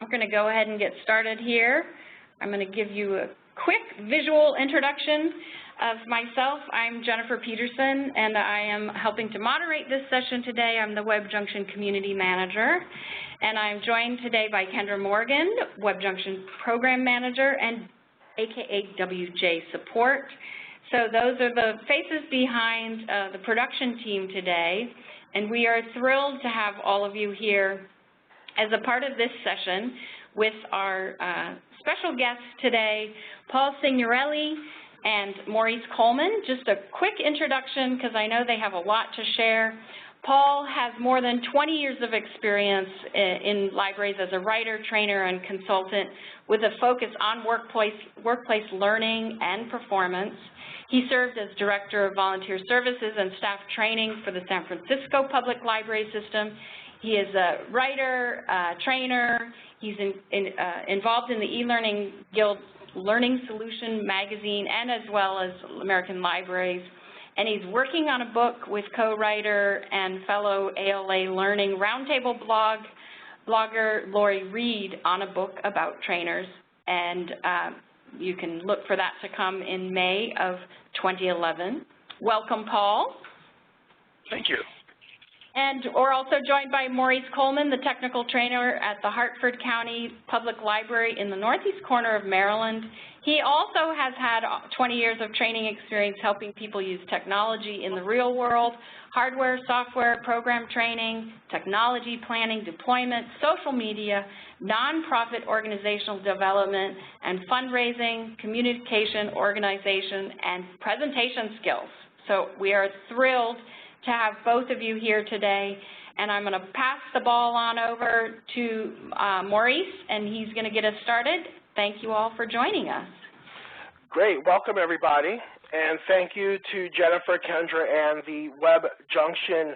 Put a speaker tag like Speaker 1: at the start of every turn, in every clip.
Speaker 1: We're going to go ahead and get started here. I'm going to give you a quick visual introduction of myself. I'm Jennifer Peterson, and I am helping to moderate this session today. I'm the WebJunction Community Manager, and I'm joined today by Kendra Morgan, WebJunction Program Manager, and AKA WJ Support. So those are the faces behind the production team today, and we are thrilled to have all of you here as a part of this session with our special guests today, Paul Signorelli and Maurice Coleman. Just a quick introduction because I know they have a lot to share. Paul has more than 20 years of experience in libraries as a writer, trainer, and consultant with a focus on workplace learning and performance. He served as Director of Volunteer Services and Staff Training for the San Francisco Public Library System. He is a writer, trainer. He's involved in the e-learning guild Learning Solution magazine and as well as American Libraries. And he's working on a book with co-writer and fellow ALA Learning Roundtable blogger Lori Reed on a book about trainers. And you can look for that to come in May of 2011. Welcome, Paul.
Speaker 2: Thank you.
Speaker 1: And we're also joined by Maurice Coleman, the technical trainer at the Hartford County Public Library in the northeast corner of Maryland. He also has had 20 years of training experience helping people use technology in the real world, hardware, software, program training, technology planning, deployment, social media, nonprofit organizational development, and fundraising, communication, organization, and presentation skills. So we are thrilled to have both of you here today, and I'm going to pass the ball on over to Maurice, and he's going to get us started. Thank you all for joining us.
Speaker 2: Great. Welcome, everybody, and thank you to Jennifer, Kendra, and the WebJunction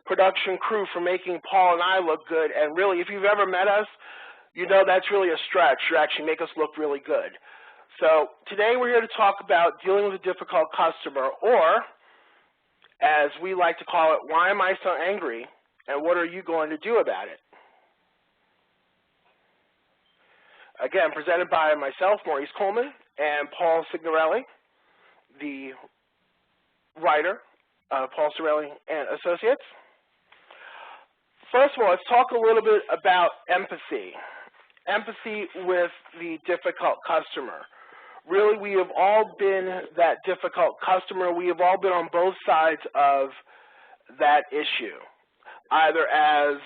Speaker 2: production crew for making Paul and I look good. And really, if you've ever met us, you know that's really a stretch. You actually make us look really good. So today we're here to talk about dealing with a difficult customer, or as we like to call it, why am I so angry, and what are you going to do about it? Again, presented by myself, Maurice Coleman, and Paul Signorelli, the writer, Paul Signorelli and Associates. First of all, let's talk a little bit about empathy. Empathy with the difficult customer. Really, we have all been that difficult customer. We have all been on both sides of that issue, either as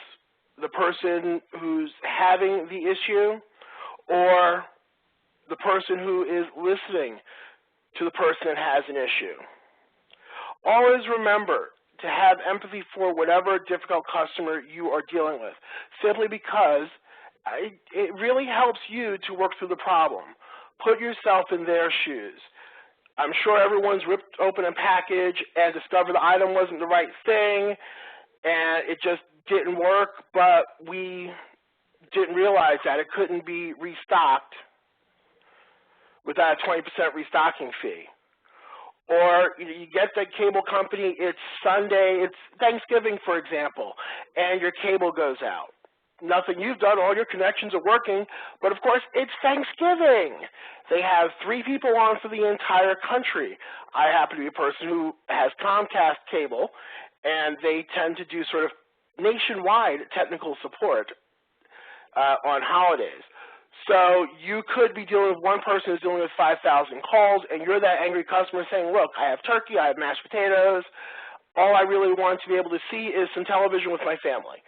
Speaker 2: the person who's having the issue or the person who is listening to the person that has an issue. Always remember to have empathy for whatever difficult customer you are dealing with, simply because it really helps you to work through the problem. Put yourself in their shoes. I'm sure everyone's ripped open a package and discovered the item wasn't the right thing and it just didn't work, but we didn't realize that it couldn't be restocked without a 20% restocking fee. Or you get the cable company, it's Sunday, it's Thanksgiving, for example, and your cable goes out. Nothing you've done, all your connections are working, but of course it's Thanksgiving. They have 3 people on for the entire country. I happen to be a person who has Comcast cable, and they tend to do sort of nationwide technical support on holidays. So you could be dealing with one person who's dealing with 5,000 calls, and you're that angry customer saying, look, I have turkey, I have mashed potatoes, all I really want to be able to see is some television with my family.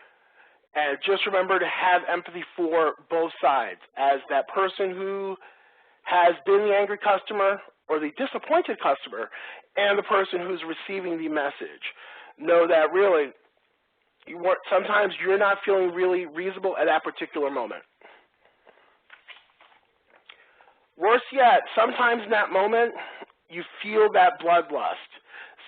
Speaker 2: And just remember to have empathy for both sides, as that person who has been the angry customer or the disappointed customer and the person who's receiving the message. Know that really, sometimes you're not feeling really reasonable at that particular moment. Worse yet, sometimes in that moment, you feel that bloodlust,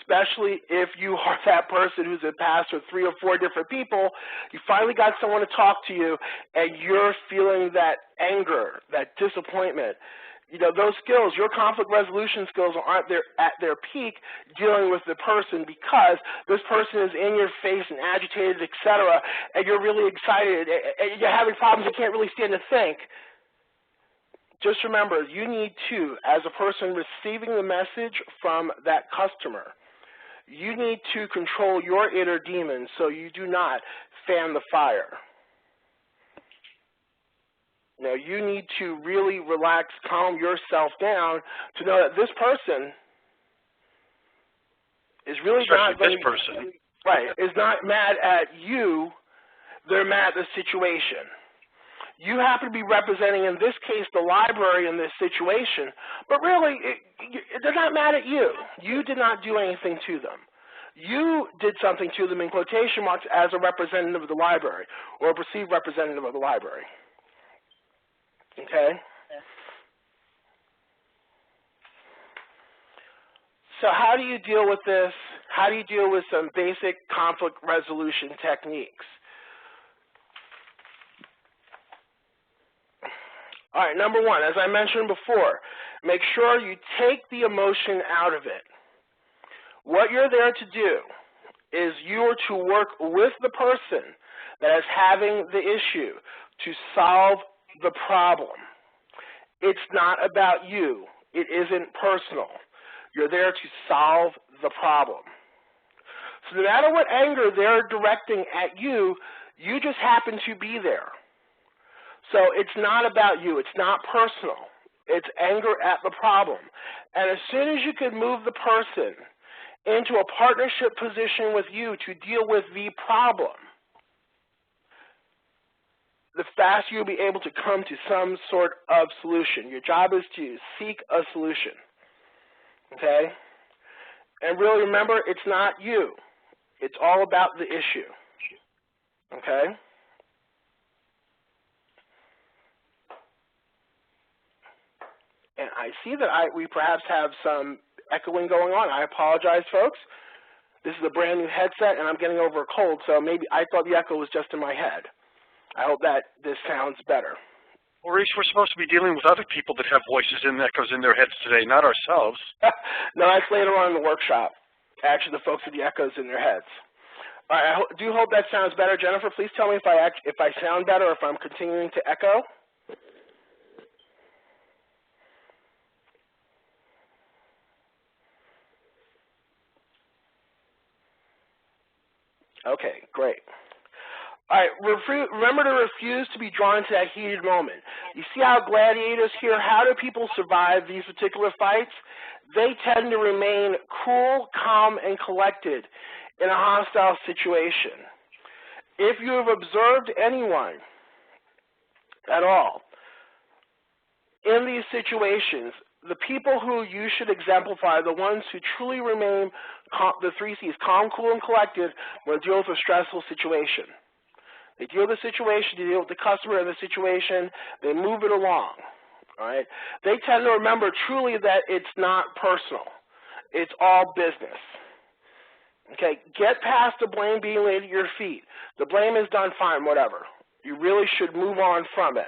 Speaker 2: especially if you are that person who's passed with 3 or 4 different people. You finally got someone to talk to you, and you're feeling that anger, that disappointment. You know, those skills, your conflict resolution skills aren't at their peak dealing with the person because this person is in your face and agitated, etc., and you're really excited, and you're having problems, you can't really stand to think. Just remember, you need to, as a person receiving the message from that customer, you need to control your inner demons so you do not fan the fire. Now, you need to really relax, calm yourself down to know that this person is really not going to, right, is not mad at you, they're mad at the situation. You happen to be representing, in this case, the library in this situation, but really, they're not mad at you. You did not do anything to them. You did something to them in quotation marks as a representative of the library or a perceived representative of the library. Okay? So how do you deal with this? How do you deal with some basic conflict resolution techniques? All right, number one, as I mentioned before, make sure you take the emotion out of it. What you're there to do is you are to work with the person that is having the issue to solve the problem. It's not about you. It isn't personal. You're there to solve the problem. So no matter what anger they're directing at you, you just happen to be there. So it's not about you. It's not personal. It's anger at the problem. And as soon as you can move the person into a partnership position with you to deal with the problem, the faster you'll be able to come to some sort of solution. Your job is to seek a solution, okay? And really remember, it's not you. It's all about the issue, okay? And I see that we perhaps have some echoing going on. I apologize, folks. This is a brand new headset, and I'm getting over a cold, so maybe I thought the echo was just in my head. I hope that this sounds better.
Speaker 3: Well, Reese, we're supposed to be dealing with other people that have voices and echoes in their heads today, not ourselves.
Speaker 2: No, that's later on in the workshop. Actually, the folks with the echoes in their heads. All right, I do hope that sounds better. Jennifer, please tell me if I sound better or if I'm continuing to echo. Okay, great. All right, remember to refuse to be drawn into that heated moment. You see how gladiators here, how do people survive these particular fights? They tend to remain cool, calm, and collected in a hostile situation. If you have observed anyone at all in these situations, the people who you should exemplify, the ones who truly remain, the 3 C's, calm, cool, and collected, when dealing with a stressful situation. They deal with the situation, they deal with the customer in the situation, they move it along, all right? They tend to remember truly that it's not personal. It's all business. Okay, get past the blame being laid at your feet. The blame is done, fine, whatever. You really should move on from it.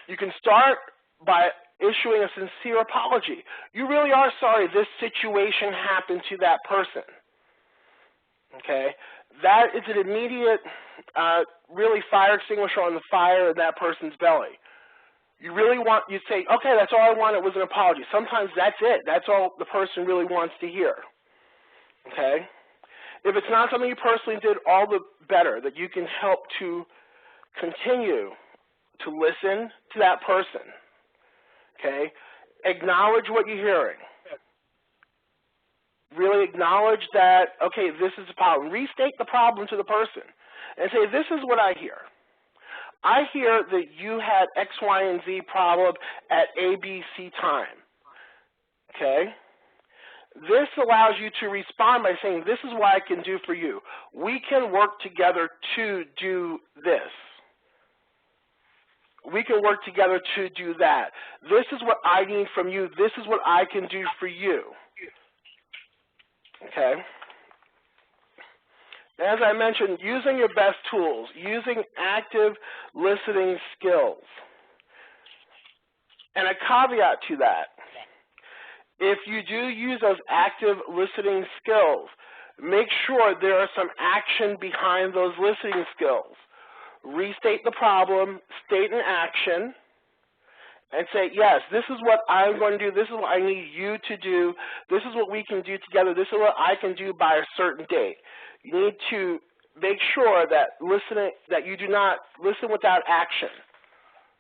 Speaker 2: You can start by issuing a sincere apology. You really are sorry this situation happened to that person. Okay? That is an immediate, really fire extinguisher on the fire in that person's belly. You really want, you say, okay, that's all I wanted was an apology. Sometimes that's it. That's all the person really wants to hear. Okay? If it's not something you personally did, all the better, that you can help to continue to listen to that person. Okay? Acknowledge what you're hearing. Really acknowledge that, okay, this is a problem. Restate the problem to the person and say, this is what I hear. I hear that you had X, Y, and Z problem at ABC time. Okay? This allows you to respond by saying, this is what I can do for you. We can work together to do this. We can work together to do that. This is what I need from you. This is what I can do for you. Okay? As I mentioned, using your best tools, using active listening skills. And a caveat to that, if you do use those active listening skills, make sure there is some action behind those listening skills. Restate the problem, state an action, and say, yes, this is what I'm going to do, this is what I need you to do, this is what we can do together, this is what I can do by a certain date. You need to make sure that you do not listen without action.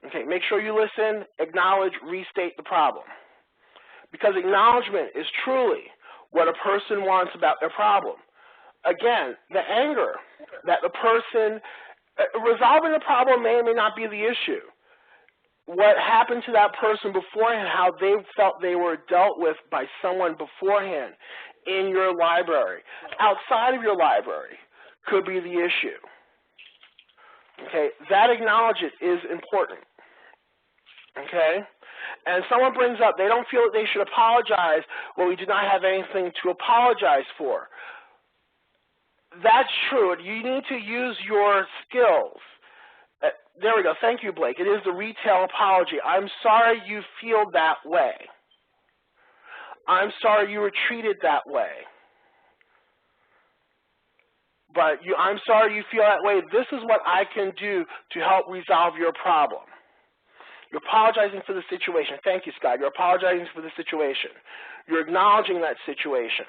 Speaker 2: Okay, make sure you listen, acknowledge, restate the problem. Because acknowledgement is truly what a person wants about their problem. Again, the anger that the person, resolving the problem may or may not be the issue. What happened to that person beforehand, how they felt they were dealt with by someone beforehand in your library, outside of your library, could be the issue. Okay, that acknowledgement is important. Okay? And someone brings up they don't feel that they should apologize, well, we do not have anything to apologize for. That's true. You need to use your skills. There we go. Thank you, Blake. It is the retail apology. I'm sorry you feel that way. I'm sorry you were treated that way. But I'm sorry you feel that way. This is what I can do to help resolve your problem. You're apologizing for the situation. Thank you, Scott. You're apologizing for the situation. You're acknowledging that situation.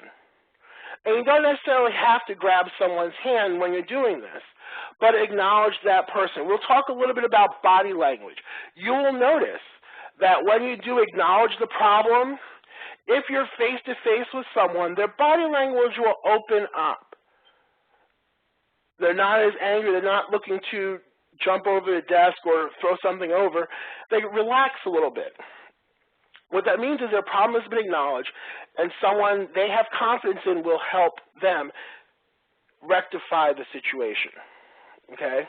Speaker 2: And you don't necessarily have to grab someone's hand when you're doing this, but acknowledge that person. We'll talk a little bit about body language. You will notice that when you do acknowledge the problem, if you're face-to-face with someone, their body language will open up. They're not as angry. They're not looking to jump over the desk or throw something over. They relax a little bit. What that means is their problem has been acknowledged, and someone they have confidence in will help them rectify the situation. Okay?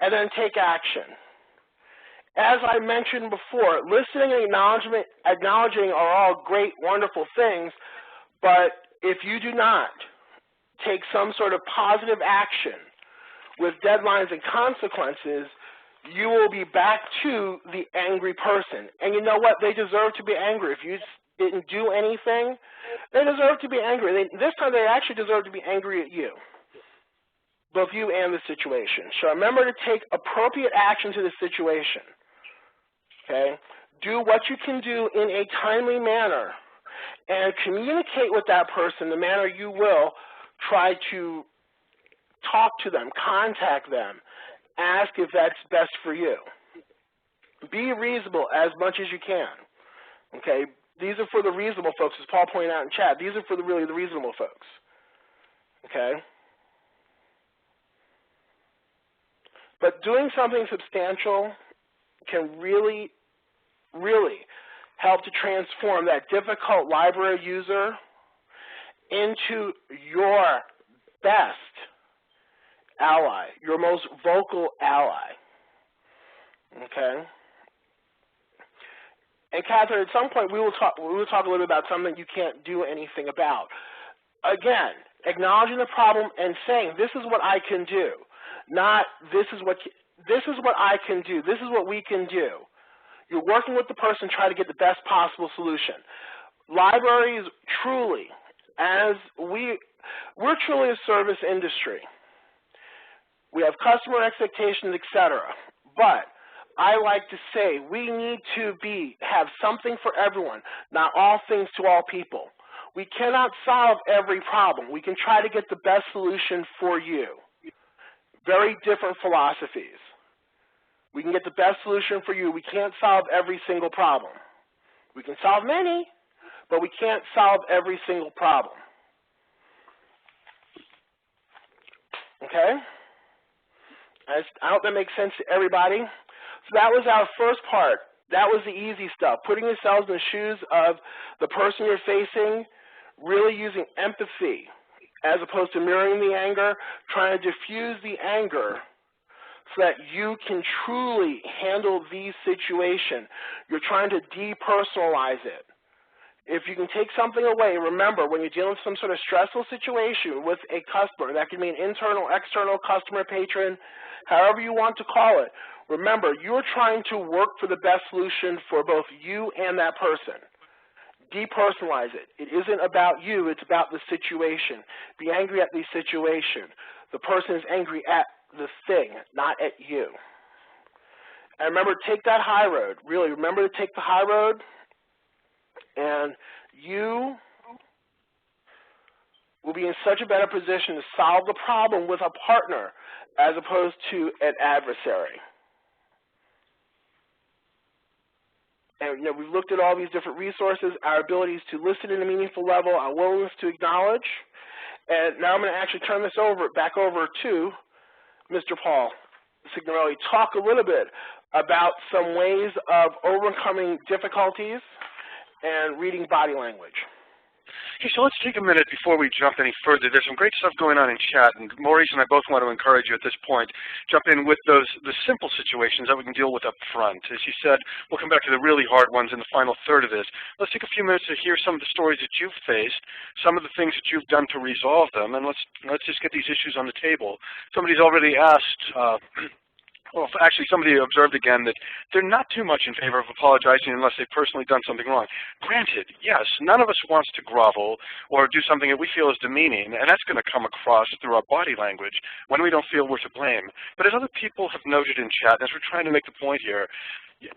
Speaker 2: And then take action. As I mentioned before, listening and acknowledging are all great, wonderful things, but if you do not take some sort of positive action with deadlines and consequences, you will be back to the angry person. And you know what? They deserve to be angry. If you didn't do anything, they deserve to be angry. This time they actually deserve to be angry at you, both you and the situation. So remember to take appropriate action to the situation. Okay? Do what you can do in a timely manner and communicate with that person the manner you will. Try to talk to them, contact them, ask if that's best for you. Be reasonable as much as you can. Okay? These are for the reasonable folks, as Paul pointed out in chat. These are for really the reasonable folks. Okay? But doing something substantial can really, really help to transform that difficult library user into your best ally, your most vocal ally. Okay? And Catherine, at some point we will talk a little bit about something you can't do anything about. Again, acknowledging the problem and saying, this is what I can do, not this is what I can do, this is what we can do. You're working with the person trying to get the best possible solution. Libraries truly, we're truly a service industry. We have customer expectations, etc. But I like to say we need to have something for everyone, not all things to all people. We cannot solve every problem. We can try to get the best solution for you. Very different philosophies. We can get the best solution for you. We can't solve every single problem. We can solve many, but we can't solve every single problem. Okay? I hope that makes sense to everybody. So that was our first part. That was the easy stuff, putting yourselves in the shoes of the person you're facing, really using empathy as opposed to mirroring the anger, trying to diffuse the anger so that you can truly handle the situation. You're trying to depersonalize it. If you can take something away, remember, when you're dealing with some sort of stressful situation with a customer, that can be an internal, external customer, patron, however you want to call it, remember, you're trying to work for the best solution for both you and that person. Depersonalize it. It isn't about you, it's about the situation. Be angry at the situation. The person is angry at the thing, not at you. And remember, take that high road. Really, remember to take the high road, and you will be in such a better position to solve the problem with a partner as opposed to an adversary. And we've looked at all these different resources, our abilities to listen in a meaningful level, our willingness to acknowledge. And now I'm going to actually turn this back over to Mr. Paul Signorelli. Talk a little bit about some ways of overcoming difficulties and reading body language.
Speaker 3: Okay, so let's take a minute before we jump any further. There's some great stuff going on in chat, and Maurice and I both want to encourage you at this point, jump in with the simple situations that we can deal with up front. As you said, we'll come back to the really hard ones in the final third of this. Let's take a few minutes to hear some of the stories that you've faced, some of the things that you've done to resolve them, and let's just get these issues on the table. Somebody's already asked, well, actually, somebody observed again that they're not too much in favor of apologizing unless they've personally done something wrong. Granted, yes, none of us wants to grovel or do something that we feel is demeaning, and that's going to come across through our body language when we don't feel we're to blame. But as other people have noted in chat, and as we're trying to make the point here,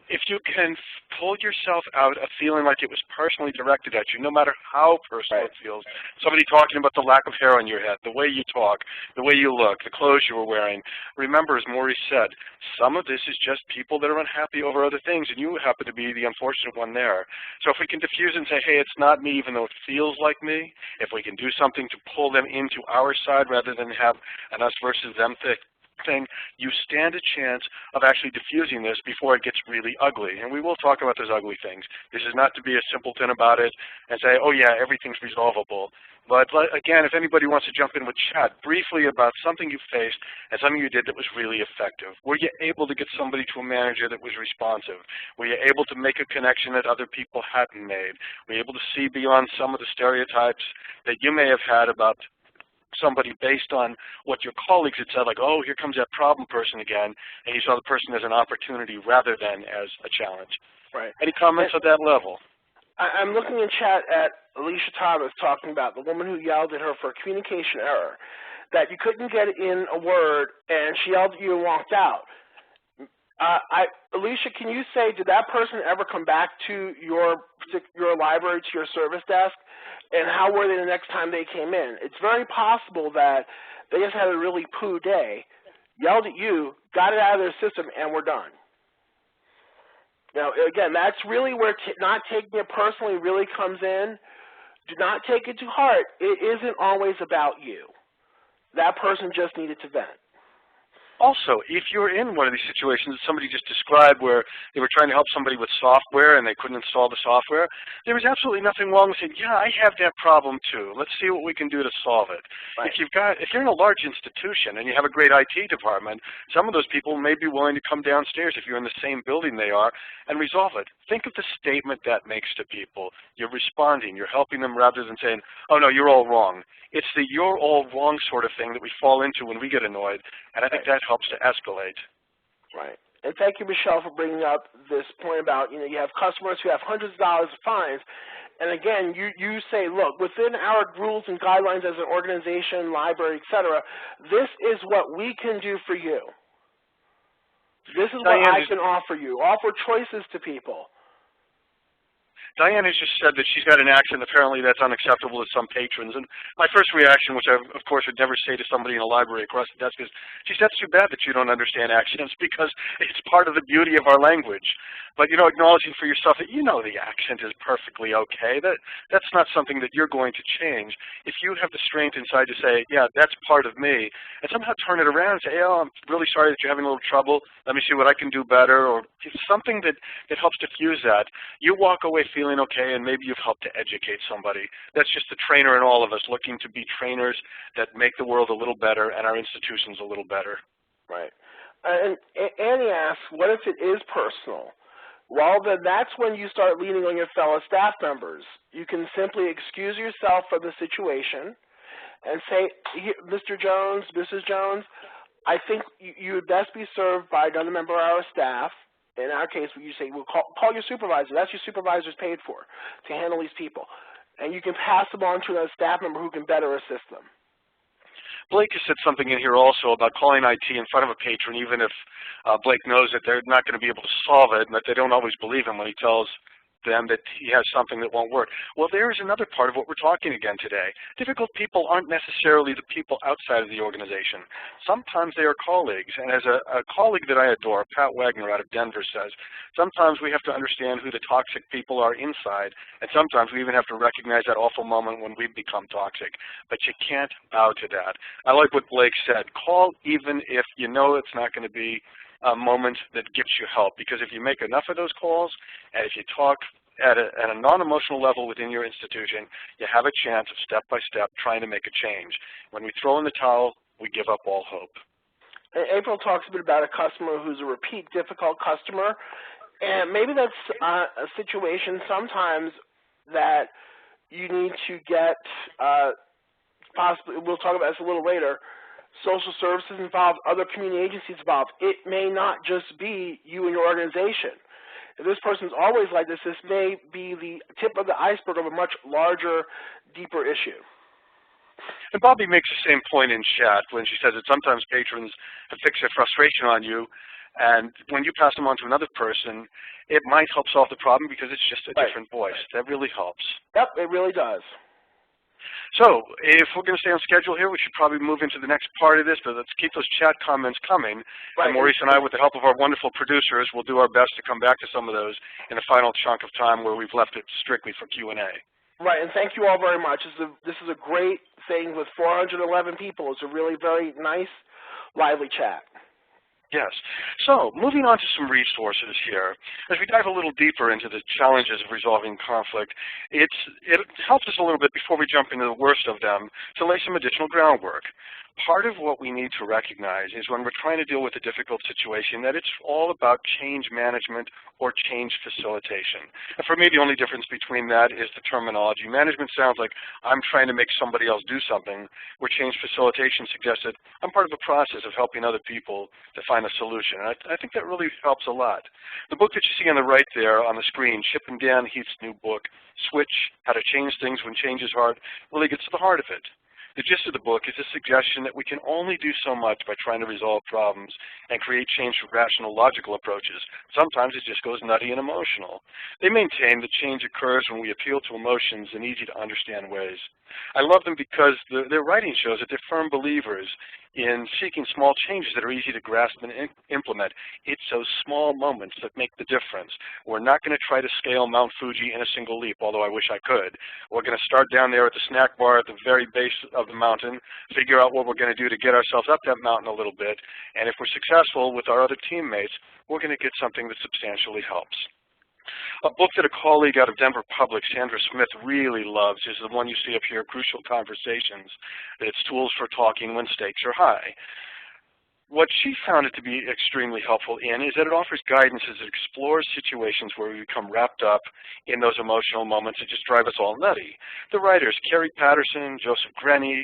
Speaker 3: if you can pull yourself out of feeling like it was personally directed at you, no matter how personal it feels, somebody talking about the lack of hair on your head, the way you talk, the way you look, the clothes you were wearing, remember, as Maurice said, some of this is just people that are unhappy over other things, and you happen to be the unfortunate one there. So if we can diffuse and say, hey, it's not me, even though it feels like me, if we can do something to pull them into our side rather than have an us versus them thing, you stand a chance of actually diffusing this before it gets really ugly. And we will talk about those ugly things. This is not to be a simpleton about it and say, oh yeah, everything's resolvable. But again, if anybody wants to jump in with chat briefly about something you faced and something you did that was really effective. Were you able to get somebody to a manager that was responsive? Were you able to make a connection that other people hadn't made? Were you able to see beyond some of the stereotypes that you may have had about somebody based on what your colleagues had said, like, oh, here comes that problem person again, and you saw the person as an opportunity rather than as a challenge.
Speaker 2: Right.
Speaker 3: Any comments at that level?
Speaker 2: I'm looking in chat at Alicia Thomas talking about the woman who yelled at her for a communication error, that you couldn't get in a word, and she yelled at you and walked out. Alicia, can you say, did that person ever come back to your library, to your service desk, and how were they the next time they came in? It's very possible that they just had a really poo day, yelled at you, got it out of their system, and we're done. Now, again, that's really where not taking it personally really comes in. Do not take it to heart. It isn't always about you. That person just needed to vent.
Speaker 3: Also, if you're in one of these situations that somebody just described where they were trying to help somebody with software and they couldn't install the software, there was absolutely nothing wrong with saying, yeah, I have that problem too. Let's see what we can do to solve it. Right. If you're in a large institution and you have a great IT department, some of those people may be willing to come downstairs if you're in the same building they are and resolve it. Think of the statement that makes to people. You're responding. You're helping them rather than saying, oh, no, you're all wrong. It's the you're all wrong sort of thing that we fall into when we get annoyed, and I think that helps to escalate.
Speaker 2: Right. And thank you, Michelle, for bringing up this point about, you have customers who have hundreds of dollars of fines, and again, you say, look, within our rules and guidelines as an organization, library, et cetera, this is what we can do for you. This is what I can offer you. Offer choices to people.
Speaker 3: Diane has just said that she's got an accent apparently that's unacceptable to some patrons. And my first reaction, which I, of course, would never say to somebody in a library across the desk is, geez, that's too bad that you don't understand accents because it's part of the beauty of our language. But, acknowledging for yourself that the accent is perfectly okay, that's not something that you're going to change. If you have the strength inside to say, yeah, that's part of me, and somehow turn it around and say, oh, I'm really sorry that you're having a little trouble. Let me see what I can do better, or something that helps diffuse that. You walk away feeling okay, and maybe you've helped to educate somebody. That's just the trainer in all of us looking to be trainers that make the world a little better and our institutions a little better.
Speaker 2: Right. And Annie asks, what if it is personal? well, then that's when you start leaning on your fellow staff members. You can simply excuse yourself from the situation and say, Mr. Jones, Mrs. Jones, I think you would best be served by another member of our staff. In our case, you say, well, call your supervisor. That's your supervisor's paid for to handle these people. And you can pass them on to another staff member who can better assist them.
Speaker 3: Blake has said something in here also about calling IT in front of a patron, even if Blake knows that they're not going to be able to solve it and that they don't always believe him when he tells them that he has something that won't work. Well, there is another part of what we're talking again today. Difficult people aren't necessarily the people outside of the organization. Sometimes they are colleagues, and as a colleague that I adore, Pat Wagner out of Denver, says, sometimes we have to understand who the toxic people are inside, and sometimes we even have to recognize that awful moment when we become toxic. But you can't bow to that. I like what Blake said. Call even if you know it's not going to be a moment that gives you help, because if you make enough of those calls and if you talk at a non-emotional level within your institution, you have a chance of step-by-step trying to make a change. When we throw in the towel, we give up all hope.
Speaker 2: April talks a bit about a customer who's a repeat difficult customer, and maybe that's a situation sometimes that you need to get, possibly, we'll talk about this a little later, social services involved, other community agencies involved. It may not just be you and your organization. If this person's always like this may be the tip of the iceberg of a much larger, deeper issue.
Speaker 3: And Bobby makes the same point in chat when she says that sometimes patrons have fixed their frustration on you, and when you pass them on to another person, it might help solve the problem because it's just a different voice. That really helps. Yep,
Speaker 2: it really does.
Speaker 3: So, if we're going to stay on schedule here, we should probably move into the next part of this, but let's keep those chat comments coming.
Speaker 2: Right.
Speaker 3: And Maurice and I, with the help of our wonderful producers, will do our best to come back to some of those in a final chunk of time where we've left it strictly for Q&A.
Speaker 2: Right, and thank you all very much. This is a great thing with 411 people. It's a really very nice, lively chat.
Speaker 3: Yes. So, moving on to some resources here. As we dive a little deeper into the challenges of resolving conflict, it helps us a little bit before we jump into the worst of them to lay some additional groundwork. Part of what we need to recognize is when we're trying to deal with a difficult situation that it's all about change management or change facilitation. And for me, the only difference between that is the terminology. Management sounds like I'm trying to make somebody else do something, where change facilitation suggests that I'm part of a process of helping other people to find a solution. And I think that really helps a lot. The book that you see on the right there on the screen, Chip and Dan Heath's new book, Switch, How to Change Things When Change is Hard, really gets to the heart of it. The gist of the book is a suggestion that we can only do so much by trying to resolve problems and create change through rational, logical approaches. Sometimes it just goes nutty and emotional. They maintain that change occurs when we appeal to emotions in easy-to-understand ways. I love them because their writing shows that they're firm believers in seeking small changes that are easy to grasp and implement. It's those small moments that make the difference. We're not going to try to scale Mount Fuji in a single leap, although I wish I could. We're going to start down there at the snack bar at the very base of the mountain, figure out what we're going to do to get ourselves up that mountain a little bit, and if we're successful with our other teammates, we're going to get something that substantially helps. A book that a colleague out of Denver Public, Sandra Smith, really loves is the one you see up here, Crucial Conversations. It's tools for talking when stakes are high. What she found it to be extremely helpful in is that it offers guidance as it explores situations where we become wrapped up in those emotional moments that just drive us all nutty. The writers, Carrie Patterson, Joseph Grenny,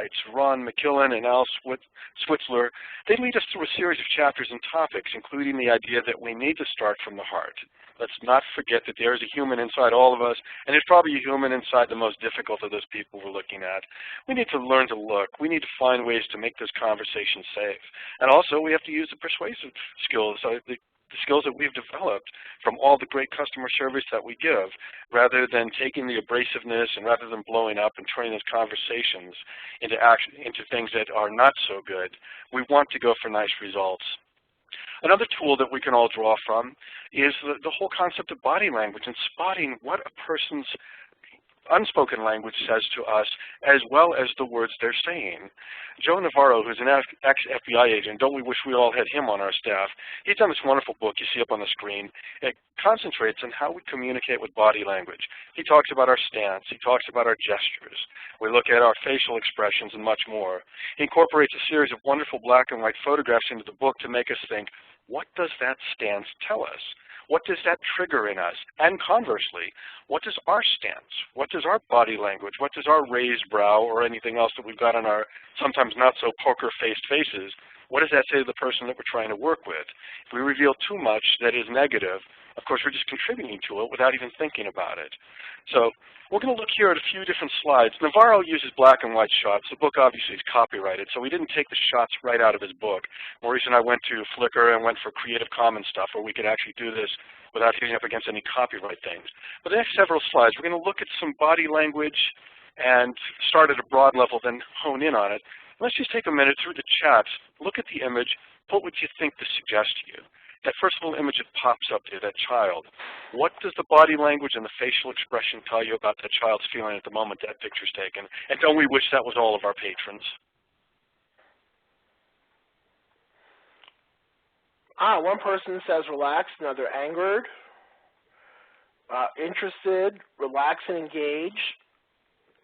Speaker 3: it's Ron McKillen and Al Switzler, they lead us through a series of chapters and topics, including the idea that we need to start from the heart. Let's not forget that there is a human inside all of us, and there's probably a human inside the most difficult of those people we're looking at. We need to learn to look. We need to find ways to make those conversations safe. And also, we have to use the persuasive skills, the skills that we've developed from all the great customer service that we give, rather than taking the abrasiveness and rather than blowing up and turning those conversations into things that are not so good. We want to go for nice results. Another tool that we can all draw from is the whole concept of body language and spotting what a person's unspoken language says to us, as well as the words they're saying. Joe Navarro, who's an ex-FBI agent, don't we wish we all had him on our staff, he's done this wonderful book you see up on the screen. It concentrates on how we communicate with body language. He talks about our stance. He talks about our gestures. We look at our facial expressions and much more. He incorporates a series of wonderful black and white photographs into the book to make us think, what does that stance tell us? What does that trigger in us? And conversely, what does our stance, what does our body language, what does our raised brow or anything else that we've got on our sometimes not so poker-faced faces, what does that say to the person that we're trying to work with? If we reveal too much that is negative, of course, we're just contributing to it without even thinking about it. So we're going to look here at a few different slides. Navarro uses black and white shots. The book obviously is copyrighted, so we didn't take the shots right out of his book. Maurice and I went to Flickr and went for Creative Commons stuff where we could actually do this without hitting up against any copyright things. But the next several slides, we're going to look at some body language and start at a broad level, then hone in on it. Let's just take a minute through the chats, look at the image, put what you think this suggests to you. That first little image that pops up there, that child. What does the body language and the facial expression tell you about that child's feeling at the moment that picture's taken? And don't we wish that was all of our patrons?
Speaker 2: One person says relaxed, another angered, interested, relaxed and engaged,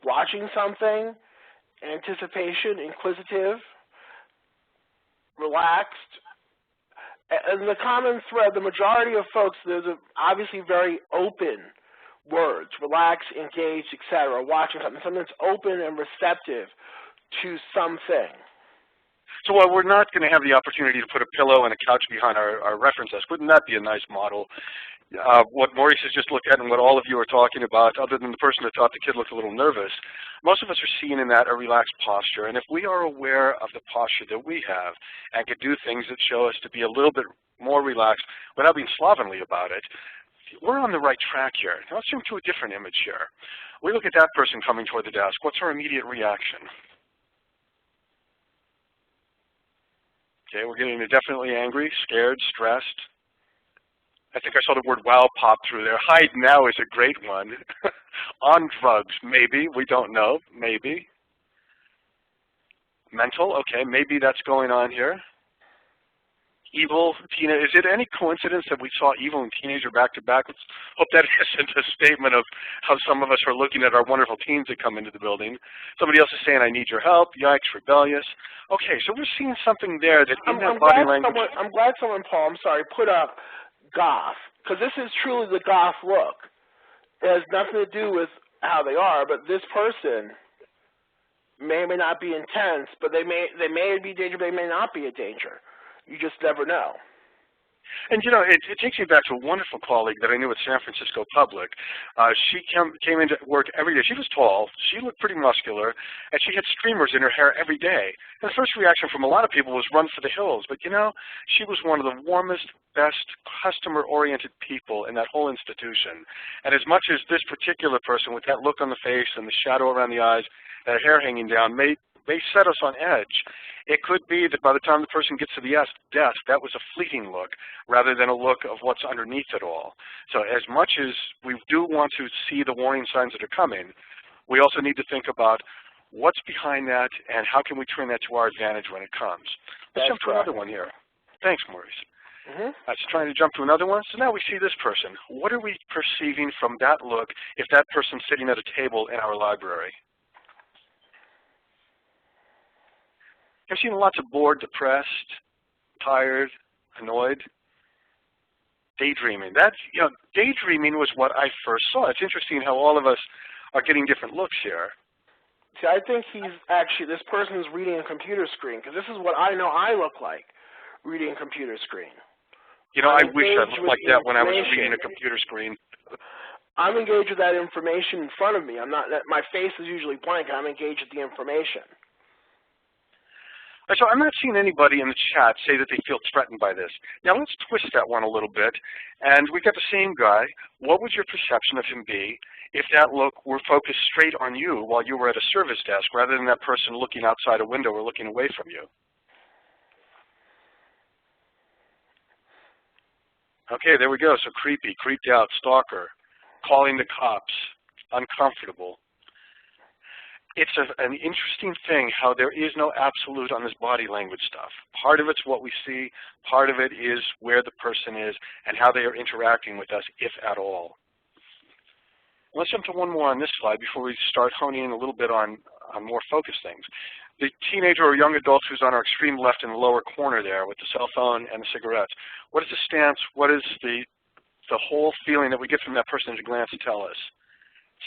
Speaker 2: watching something, anticipation, inquisitive, relaxed. And the common thread, the majority of folks, there's obviously very open words, relax, engaged, etc., watching something that's open and receptive to something.
Speaker 3: So while we're not going to have the opportunity to put a pillow and a couch behind our reference desk, wouldn't that be a nice model? What Maurice has just looked at and what all of you are talking about, other than the person that thought the kid looked a little nervous, most of us are seeing in that a relaxed posture. And if we are aware of the posture that we have and can do things that show us to be a little bit more relaxed without being slovenly about it, we're on the right track here. Now let's jump to a different image here. We look at that person coming toward the desk. What's our immediate reaction? Okay, we're getting definitely angry, scared, stressed. I think I saw the word wow pop through there. Hide now is a great one. On drugs, maybe. We don't know. Maybe. Mental, okay, maybe that's going on here. Evil, teenager. Is it any coincidence that we saw evil and teenager back to back? Let's hope that isn't a statement of how some of us are looking at our wonderful teens that come into the building. Somebody else is saying, I need your help. Yikes, rebellious. Okay, so we're seeing something there that in that body language.
Speaker 2: I'm glad someone, Paul, I'm sorry, put up goth, because this is truly the goth look. It has nothing to do with how they are, but this person may or may not be intense, but they may be a danger, they may not be a danger. You just never know.
Speaker 3: And you know, it takes me back to a wonderful colleague that I knew at San Francisco Public. She came into work every day. She was tall, she looked pretty muscular, and she had streamers in her hair every day. And the first reaction from a lot of people was run for the hills. But you know, she was one of the warmest, best, customer-oriented people in that whole institution. And as much as this particular person with that look on the face and the shadow around the eyes, that hair hanging down, may set us on edge. It could be that by the time the person gets to the desk, that was a fleeting look rather than a look of what's underneath it all. So as much as we do want to see the warning signs that are coming, we also need to think about what's behind that and how can we turn that to our advantage when it comes. Let's jump to another one here. Thanks, Maurice. That's trying to jump to another one. So now we see this person. What are we perceiving from that look if that person's sitting at a table in our library? I've seen lots of bored, depressed, tired, annoyed, daydreaming. That's, you know, daydreaming was what I first saw. It's interesting how all of us are getting different looks here.
Speaker 2: See, I think this person is reading a computer screen, because this is what I know I look like, reading a computer screen.
Speaker 3: You know, I wish I looked like that when I was reading a computer screen.
Speaker 2: I'm engaged with that information in front of me. My face is usually blank, and I'm engaged with the information.
Speaker 3: So I'm not seeing anybody in the chat say that they feel threatened by this. Now let's twist that one a little bit. And we've got the same guy. What would your perception of him be if that look were focused straight on you while you were at a service desk rather than that person looking outside a window or looking away from you? Okay, there we go. So creepy, creeped out, stalker, calling the cops, uncomfortable. It's an interesting thing how there is no absolute on this body language stuff. Part of it's what we see, part of it is where the person is and how they are interacting with us, if at all. Let's jump to one more on this slide before we start honing in a little bit on more focused things. The teenager or young adult who's on our extreme left in the lower corner there with the cell phone and the cigarettes. What is the stance? What is the the whole feeling that we get from that person at a glance tell us?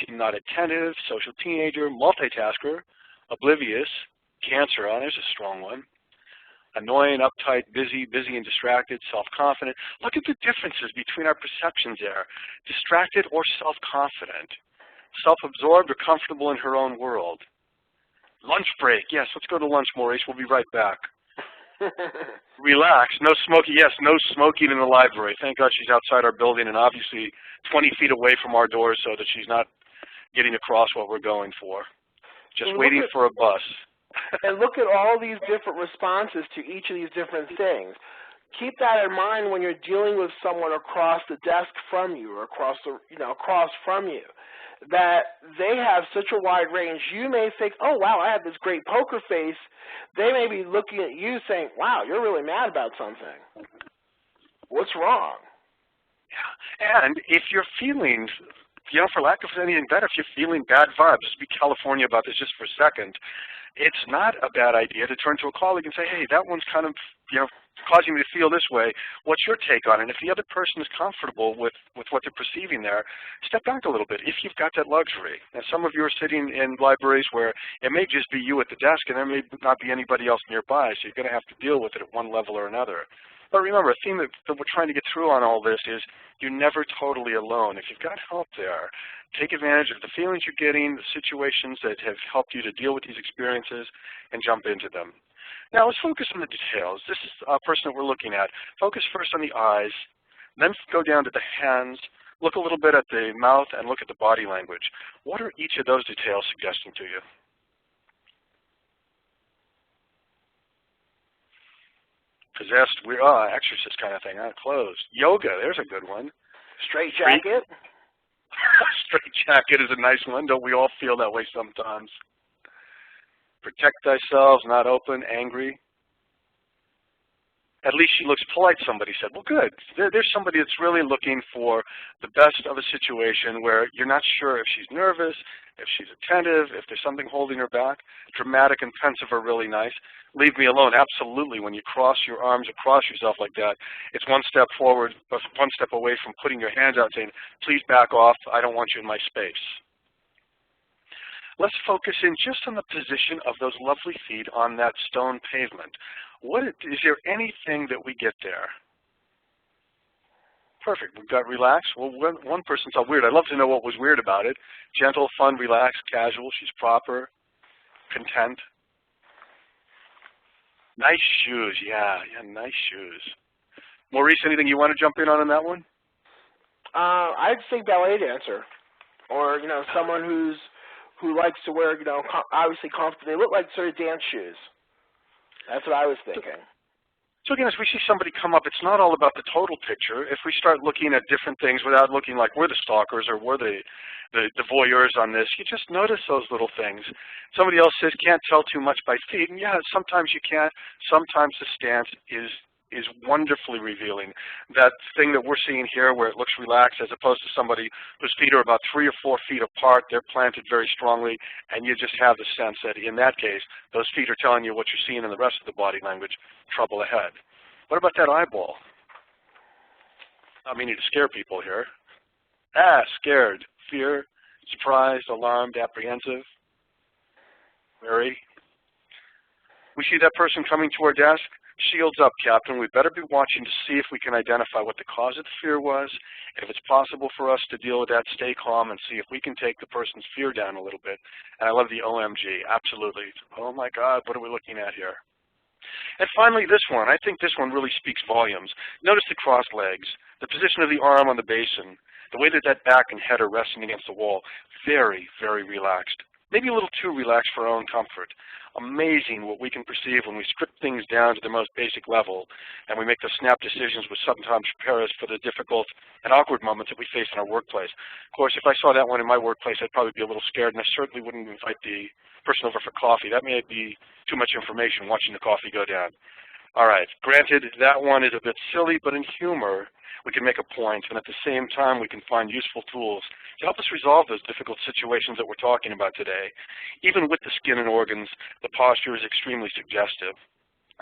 Speaker 3: Seem not attentive, social teenager, multitasker, oblivious, cancer, there's a strong one. Annoying, uptight, busy and distracted, self-confident. Look at the differences between our perceptions there. Distracted or self-confident. Self-absorbed or comfortable in her own world. Lunch break. Yes, let's go to lunch, Maurice. We'll be right back. Relax. No smoking. Yes, no smoking in the library. Thank God she's outside our building and obviously 20 feet away from our doors so that she's not getting across what we're going for. Just waiting for a bus.
Speaker 2: And look at all these different responses to each of these different things. Keep that in mind when you're dealing with someone across the desk from you or across from you, that they have such a wide range. You may think, oh, wow, I have this great poker face. They may be looking at you saying, wow, you're really mad about something. What's wrong?
Speaker 3: Yeah. And if you're feeling, for lack of anything better, if you're feeling bad vibes, let's be California about this just for a second, it's not a bad idea to turn to a colleague and say, hey, that one's kind of, causing me to feel this way. What's your take on it? And if the other person is comfortable with what they're perceiving there, step back a little bit if you've got that luxury. And some of you are sitting in libraries where it may just be you at the desk and there may not be anybody else nearby, so you're going to have to deal with it at one level or another. But remember, a theme that we're trying to get through on all this is you're never totally alone. If you've got help there, take advantage of the feelings you're getting, the situations that have helped you to deal with these experiences, and jump into them. Now let's focus on the details. This is a person that we're looking at. Focus first on the eyes, then go down to the hands, look a little bit at the mouth, and look at the body language. What are each of those details suggesting to you? Possessed, exorcist kind of thing, closed. Yoga, there's a good one.
Speaker 2: Straight jacket?
Speaker 3: Straight jacket is a nice one. Don't we all feel that way sometimes? Protect thyself, not open, angry. At least she looks polite, somebody said. Well, good. There's somebody that's really looking for the best of a situation where you're not sure if she's nervous, if she's attentive, if there's something holding her back. Dramatic and pensive are really nice. Leave me alone, absolutely. When you cross your arms across yourself like that, it's one step forward, but one step away from putting your hands out saying, please back off, I don't want you in my space. Let's focus in just on the position of those lovely feet on that stone pavement. Is there anything that we get there? Perfect. We've got relaxed. Well, one person saw weird. I'd love to know what was weird about it. Gentle, fun, relaxed, casual. She's proper, content. Nice shoes. Yeah, nice shoes. Maurice, anything you want to jump in on that one?
Speaker 2: I'd say ballet dancer, or someone who likes to wear obviously comfortable. They look like sort of dance shoes. That's what I was thinking.
Speaker 3: So again, as we see somebody come up, it's not all about the total picture. If we start looking at different things without looking like we're the stalkers or we're the voyeurs on this, you just notice those little things. Somebody else says, can't tell too much by feet. And yeah, sometimes you can't. Sometimes the stance is wonderfully revealing. That thing that we're seeing here where it looks relaxed as opposed to somebody whose feet are about 3 or 4 feet apart, they're planted very strongly, and you just have the sense that in that case, those feet are telling you what you're seeing in the rest of the body language, trouble ahead. What about that eyeball? Not meaning to scare people here. Scared, fear, surprised, alarmed, apprehensive, wary. We see that person coming to our desk. Shields up, Captain. We better be watching to see if we can identify what the cause of the fear was. If it's possible for us to deal with that, stay calm and see if we can take the person's fear down a little bit. And I love the OMG, absolutely. Oh my God, what are we looking at here? And finally, this one. I think this one really speaks volumes. Notice the crossed legs, the position of the arm on the basin, the way that back and head are resting against the wall. Very, very relaxed. Maybe a little too relaxed for our own comfort. Amazing what we can perceive when we strip things down to the most basic level and we make the snap decisions which sometimes prepare us for the difficult and awkward moments that we face in our workplace. Of course, if I saw that one in my workplace, I'd probably be a little scared, and I certainly wouldn't invite the person over for coffee. That may be too much information watching the coffee go down. All right, granted, that one is a bit silly, but in humor, we can make a point, and at the same time, we can find useful tools to help us resolve those difficult situations that we're talking about today. Even with the skin and organs, the posture is extremely suggestive.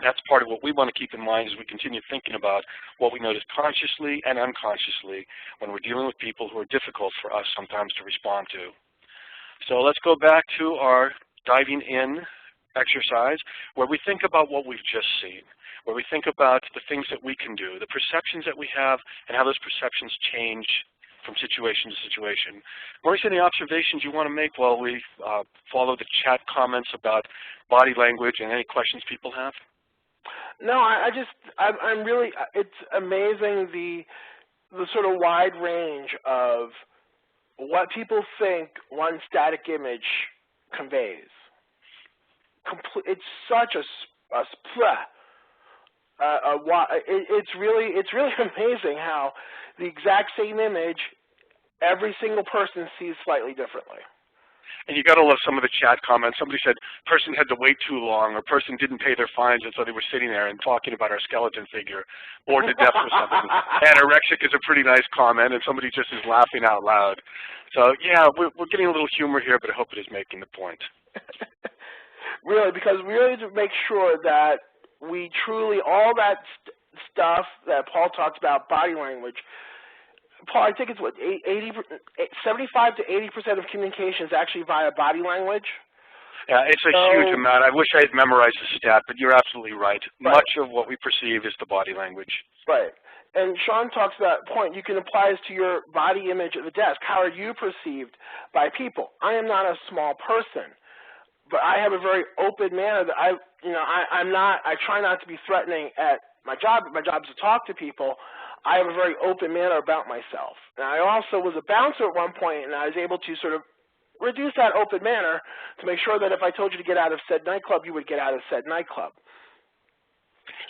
Speaker 3: That's part of what we want to keep in mind as we continue thinking about what we notice consciously and unconsciously when we're dealing with people who are difficult for us sometimes to respond to. So let's go back to our diving in exercise where we think about what we've just seen, where we think about the things that we can do, the perceptions that we have, and how those perceptions change from situation to situation. Maurice, any observations you want to make while we follow the chat comments about body language and any questions people have?
Speaker 2: No, I'm really, it's amazing the sort of wide range of what people think one static image conveys. It's such it's really amazing how the exact same image every single person sees slightly differently.
Speaker 3: And you got to love some of the chat comments. Somebody said, person had to wait too long, or person didn't pay their fines, and so they were sitting there and talking about our skeleton figure, bored to death or something. Anorexic is a pretty nice comment, and somebody just is laughing out loud. So, yeah, we're getting a little humor here, but I hope it is making the point.
Speaker 2: Really, because we really need to make sure that we truly, all that stuff that Paul talks about, body language, Paul, I think it's what, 75 to 80% of communication is actually via body language.
Speaker 3: Yeah, it's a huge amount. I wish I had memorized the stat, but you're absolutely right. Much of what we perceive is the body language. Right.
Speaker 2: And Sean talks about that point. You can apply this to your body image at the desk. How are you perceived by people? I am not a small person, but I have a very open manner that I try not to be threatening at my job. My job is to talk to people. I have a very open manner about myself. And I also was a bouncer at one point, and I was able to sort of reduce that open manner to make sure that if I told you to get out of said nightclub, you would get out of said nightclub.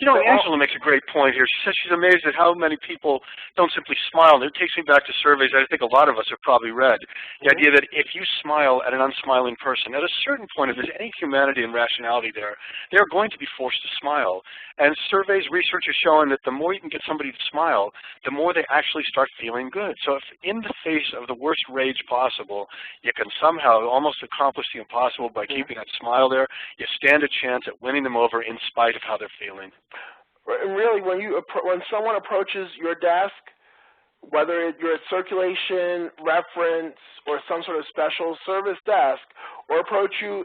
Speaker 3: You know, Angela makes a great point here. She says she's amazed at how many people don't simply smile. And it takes me back to surveys that I think a lot of us have probably read. The idea that if you smile at an unsmiling person, at a certain point, if there's any humanity and rationality there, they're going to be forced to smile. And surveys, research is showing that the more you can get somebody to smile, the more they actually start feeling good. So if in the face of the worst rage possible, you can somehow almost accomplish the impossible by keeping that smile there, you stand a chance at winning them over in spite of how they're feeling.
Speaker 2: And really, when someone approaches your desk, whether you're at circulation, reference, or some sort of special service desk, or approach you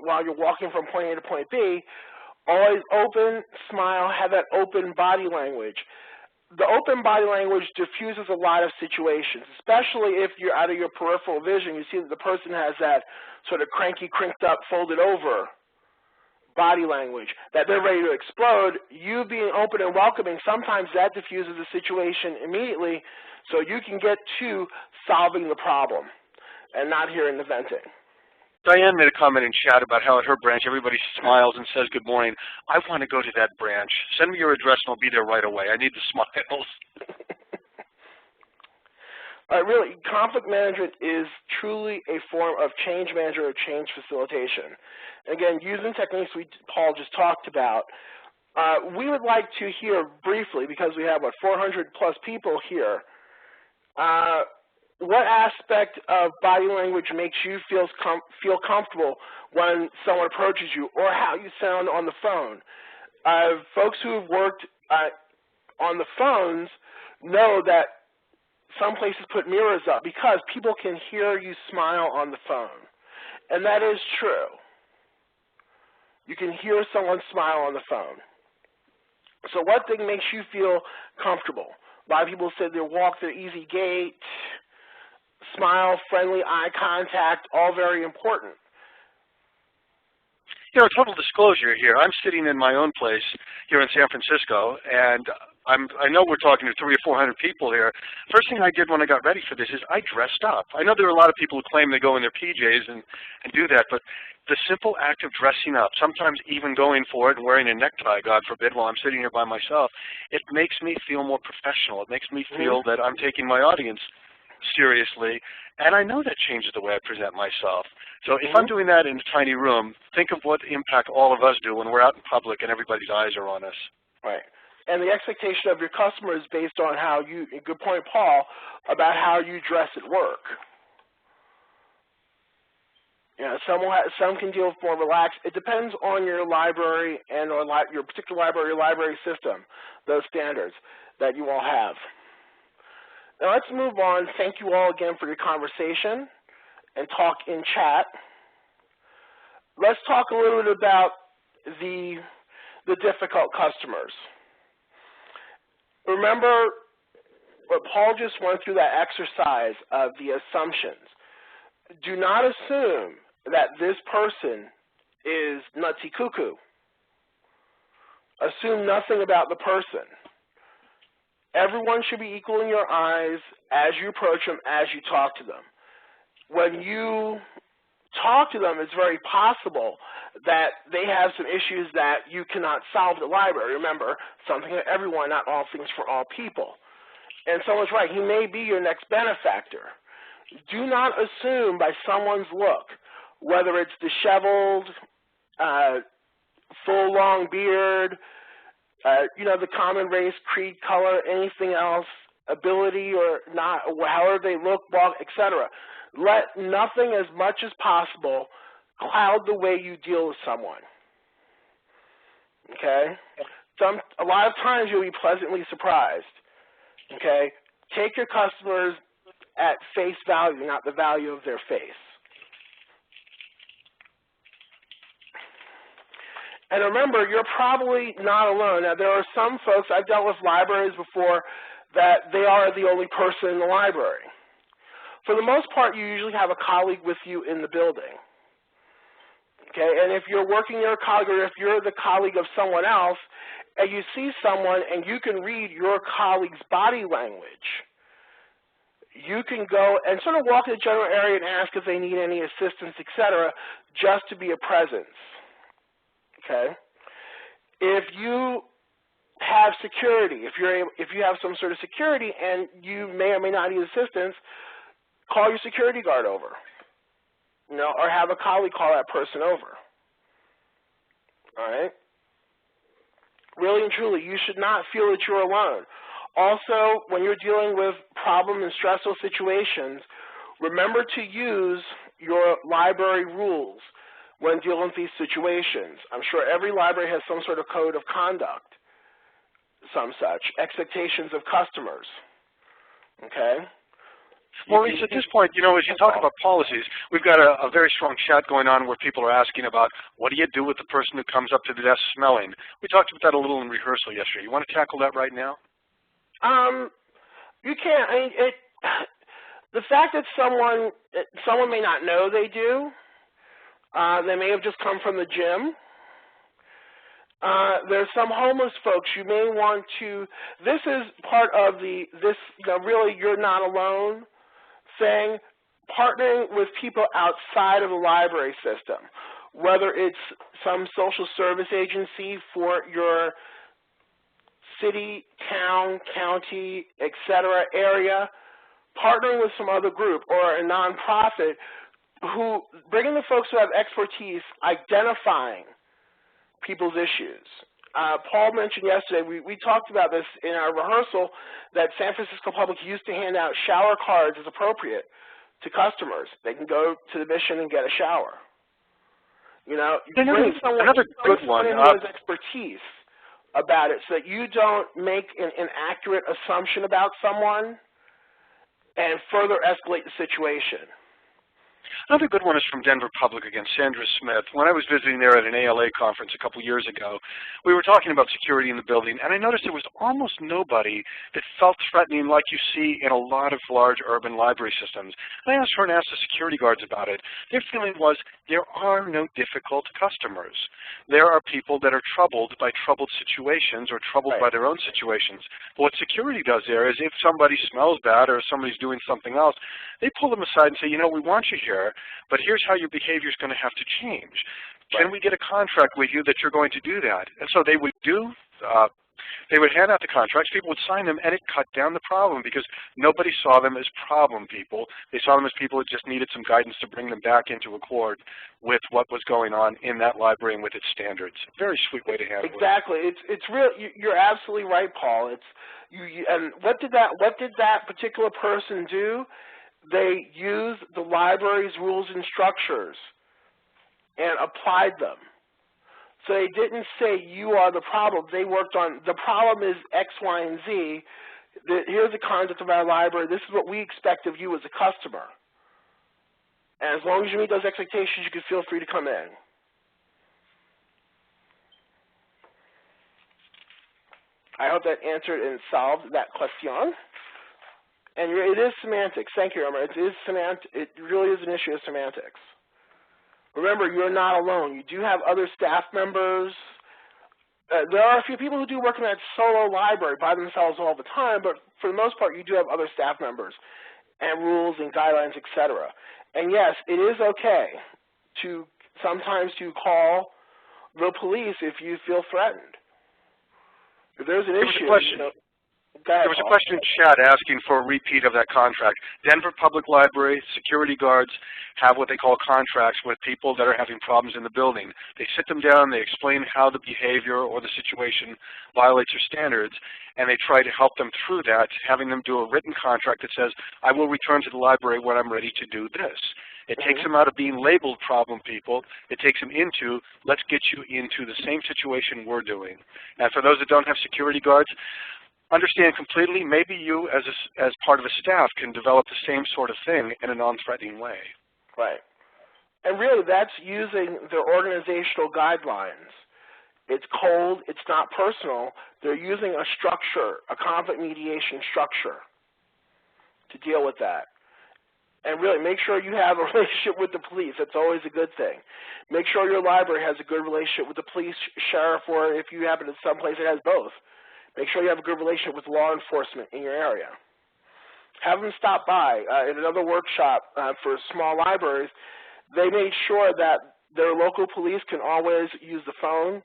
Speaker 2: while you're walking from point A to point B, always open, smile, have that open body language. The open body language diffuses a lot of situations, especially if you're out of your peripheral vision. You see that the person has that sort of cranky, crinked up, folded over body language, that they're ready to explode. You being open and welcoming, sometimes that diffuses the situation immediately so you can get to solving the problem and not hearing the venting.
Speaker 3: Diane made a comment in chat about how at her branch everybody smiles and says good morning. I want to go to that branch. Send me your address and I'll be there right away. I need the smiles.
Speaker 2: Really, conflict management is truly a form of change management or change facilitation. Again, using techniques Paul just talked about, we would like to hear briefly, because we have, 400 plus people here, what aspect of body language makes you feel comfortable when someone approaches you, or how you sound on the phone? Folks who have worked on the phones know that some places put mirrors up because people can hear you smile on the phone. And that is true. You can hear someone smile on the phone. So what thing makes you feel comfortable? A lot of people said they walk their easy gait, smile, friendly eye contact, all very important.
Speaker 3: You know, total disclosure here, I'm sitting in my own place here in San Francisco, and I know we're talking to 300 or 400 people here. First thing I did when I got ready for this is I dressed up. I know there are a lot of people who claim they go in their PJs and do that, but the simple act of dressing up, sometimes even going for it and wearing a necktie, God forbid, while I'm sitting here by myself, it makes me feel more professional. It makes me feel that I'm taking my audience seriously, and I know that changes the way I present myself. So if I'm doing that in a tiny room, think of what impact all of us do when we're out in public and everybody's eyes are on us.
Speaker 2: Right. And the expectation of your customer is based on how you, good point, Paul, about how you dress at work. You know, some can deal with more relaxed. It depends on your library and or your particular library, your library system, those standards that you all have. Now let's move on. Thank you all again for your conversation and talk in chat. Let's talk a little bit about the difficult customers. Remember what Paul just went through, that exercise of the assumptions. Do not assume that this person is nutsy cuckoo. Assume nothing about the person. Everyone should be equal in your eyes as you approach them, as you talk to them. When you talk to them, it's very possible that they have some issues that you cannot solve at the library. Remember, something for everyone, not all things for all people. And someone's right, he may be your next benefactor. Do not assume by someone's look, whether it's disheveled, full long beard, you know, the common race, creed, color, anything else, ability or not, however they look, walk, etc. Let nothing as much as possible cloud the way you deal with someone. Okay? A lot of times you'll be pleasantly surprised. Okay? Take your customers at face value, not the value of their face. And remember, you're probably not alone. Now, there are some folks, I've dealt with libraries before, that they are the only person in the library. For the most part, you usually have a colleague with you in the building. Okay, and if you're working near a colleague, or if you're the colleague of someone else, and you see someone and you can read your colleague's body language, you can go and sort of walk in the general area and ask if they need any assistance, etc., just to be a presence. Okay? If you have security, if you have some sort of security and you may or may not need assistance, call your security guard over, you know, or have a colleague call that person over. All right? Really and truly, you should not feel that you're alone. Also, when you're dealing with problem and stressful situations, remember to use your library rules when dealing with these situations. I'm sure every library has some sort of code of conduct, some such, expectations of customers. Okay?
Speaker 3: Maurice, at this point, you know, as you talk about policies, we've got a very strong chat going on where people are asking about what do you do with the person who comes up to the desk smelling. We talked about that a little in rehearsal yesterday. You want to tackle that right now?
Speaker 2: You can't. I mean, the fact that someone may not know they do, they may have just come from the gym. There's some homeless folks you may want to. This is part of you know, really you're not alone thing. Partnering with people outside of the library system, whether it's some social service agency for your city, town, county, etc. area, partnering with some other group or a nonprofit who, bringing the folks who have expertise identifying people's issues. Paul mentioned yesterday, we talked about this in our rehearsal, that San Francisco Public used to hand out shower cards as appropriate to customers. They can go to the mission and get a shower. You know,
Speaker 3: another good one
Speaker 2: who has expertise about it so that you don't make an inaccurate assumption about someone and further escalate the situation.
Speaker 3: Another good one is from Denver Public again, Sandra Smith. When I was visiting there at an ALA conference a couple years ago, we were talking about security in the building, and I noticed there was almost nobody that felt threatening like you see in a lot of large urban library systems. And I asked her and asked the security guards about it. Their feeling was there are no difficult customers. There are people that are troubled by troubled situations or troubled by their own situations. But what security does there is if somebody smells bad or if somebody's doing something else, they pull them aside and say, you know, we want you here, but here's how your behavior is going to have to change. Can we get a contract with you that you're going to do that? And so they would they would hand out the contracts, people would sign them, and it cut down the problem because nobody saw them as problem people. They saw them as people that just needed some guidance to bring them back into accord with what was going on in that library and with its standards. Very sweet way to handle it.
Speaker 2: Exactly. It's real. You're absolutely right, Paul. And what did that particular person do? They used the library's rules and structures and applied them. So they didn't say you are the problem. They worked on the problem is X, Y, and Z. Here's the content of our library. This is what we expect of you as a customer. And as long as you meet those expectations, you can feel free to come in. I hope that answered and solved that question. And it is semantics. Thank you, Emma. It really is an issue of semantics. Remember, you're not alone. You do have other staff members. There are a few people who do work in that solo library by themselves all the time, but for the most part, you do have other staff members and rules and guidelines, etc. And yes, it is okay to sometimes to call the police if you feel threatened. If there's an issue,
Speaker 3: there was a question in chat asking for a repeat of that contract. Denver Public Library security guards have what they call contracts with people that are having problems in the building. They sit them down, they explain how the behavior or the situation violates your standards, and they try to help them through that, having them do a written contract that says, I will return to the library when I'm ready to do this. It takes them out of being labeled problem people. It takes them into, let's get you into the same situation we're doing. And for those that don't have security guards, understand completely, maybe you as part of a staff can develop the same sort of thing in a non-threatening way.
Speaker 2: Right. And really that's using their organizational guidelines. It's cold, it's not personal. They're using a structure, a conflict mediation structure to deal with that. And really, make sure you have a relationship with the police. That's always a good thing. Make sure your library has a good relationship with the police, sheriff, or if you happen to someplace that has both. Make sure you have a good relationship with law enforcement in your area. Have them stop by. In another workshop for small libraries, they made sure that their local police can always use the phone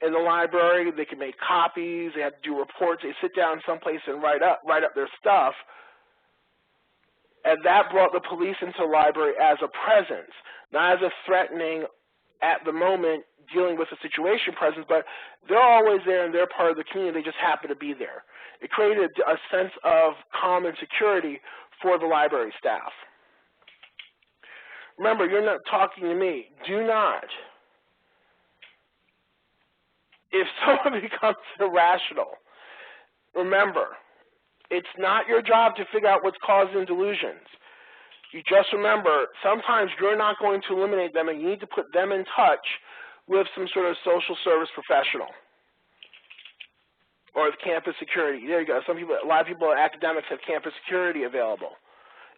Speaker 2: in the library. They can make copies. They have to do reports. They sit down someplace and write up their stuff. And that brought the police into the library as a presence, not as a threatening at the moment dealing with the situation presence, but they're always there and they're part of the community. They just happen to be there. It created a sense of calm and security for the library staff. Remember, you're not talking to me. Do not. If someone becomes irrational, remember, it's not your job to figure out what's causing delusions. You just remember, sometimes you're not going to eliminate them, and you need to put them in touch with some sort of social service professional or with campus security. There you go. A lot of people, academics, have campus security available.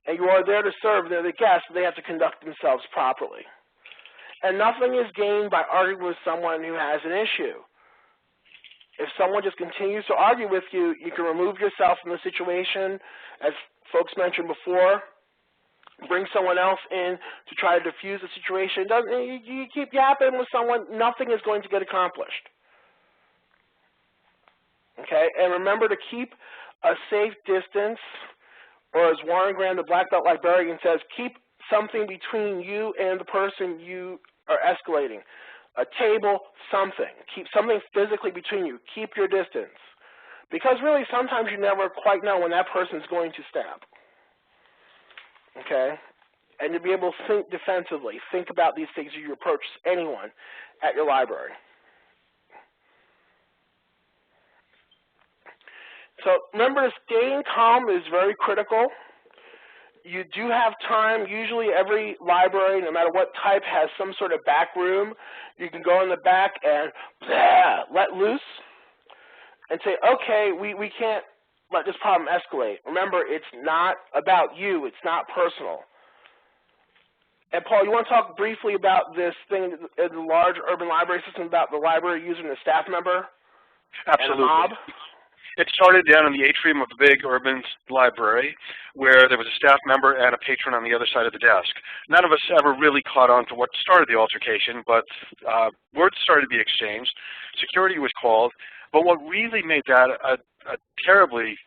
Speaker 2: And you are there to serve. They're the guests. They have to conduct themselves properly. And nothing is gained by arguing with someone who has an issue. If someone just continues to argue with you, you can remove yourself from the situation, as folks mentioned before. Bring someone else in to try to diffuse the situation. You keep yapping with someone, nothing is going to get accomplished. Okay? And remember to keep a safe distance, or as Warren Graham, the Black Belt librarian, says, keep something between you and the person you are escalating. A table, something. Keep something physically between you. Keep your distance. Because really, sometimes you never quite know when that person's going to snap. Okay? And to be able to think defensively, think about these things as you approach anyone at your library. So remember, staying calm is very critical. You do have time. Usually every library, no matter what type, has some sort of back room. You can go in the back and let loose and say, okay, we can't let this problem escalate. Remember, it's not about you. It's not personal. And Paul, you want to talk briefly about this thing in the large urban library system about the library using a staff member?
Speaker 3: Absolutely.
Speaker 2: And a mob?
Speaker 3: It started down in the atrium of a big urban library where there was a staff member and a patron on the other side of the desk. None of us ever really caught on to what started the altercation, but words started to be exchanged. Security was called. But what really made that a terribly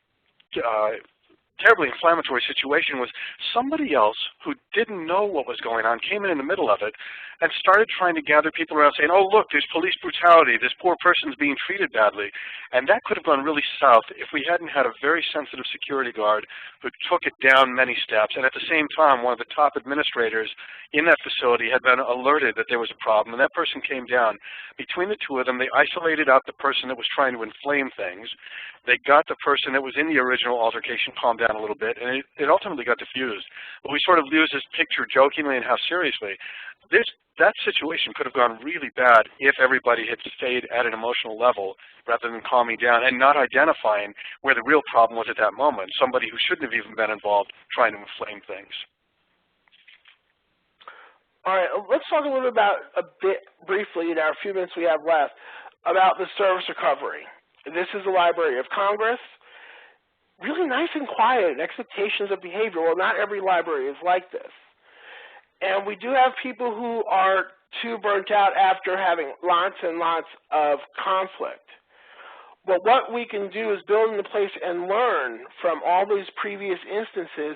Speaker 3: terribly inflammatory situation was somebody else who didn't know what was going on came in the middle of it and started trying to gather people around saying, oh, look, there's police brutality, this poor person's being treated badly. And that could have gone really south if we hadn't had a very sensitive security guard who took it down many steps. And at the same time, one of the top administrators in that facility had been alerted that there was a problem, and that person came down. Between the two of them, they isolated out the person that was trying to inflame things. They got the person that was in the original altercation calmed down a little bit, and it ultimately got diffused. But we sort of use this picture jokingly and half seriously. That situation could have gone really bad if everybody had stayed at an emotional level rather than calming down and not identifying where the real problem was at that moment, somebody who shouldn't have even been involved trying to inflame things.
Speaker 2: All right, let's talk a little bit briefly in our few minutes we have left about the service recovery. This is the Library of Congress. Really nice and quiet, expectations of behavior. Well, not every library is like this. And we do have people who are too burnt out after having lots and lots of conflict. But what we can do is build into place and learn from all these previous instances